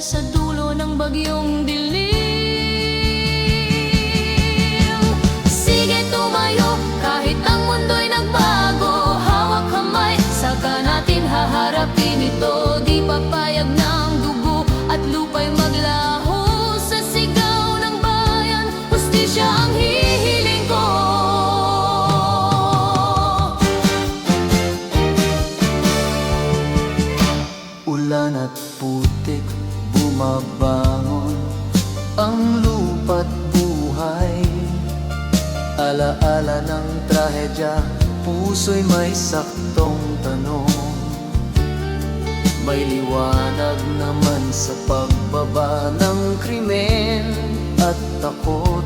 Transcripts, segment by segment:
sa dulo ng bagyong dilim. Sige tumayo, kahit ang mundo'y nagbago. Hawak kamay, saka natin haharapin ito. Di papayag ng dugo at lupa'y maglaho. Sa sigaw ng bayan, hustisya ang hihiling ko. Ulan at putik bumabangon, ang lupa't buhay. Alaala ng trahedya, puso'y may saktong tanong. May liwanag naman sa pagbaba ng krimen at takot.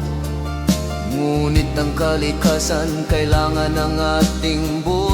Ngunit ang kalikasan kailangan ng ating buhay.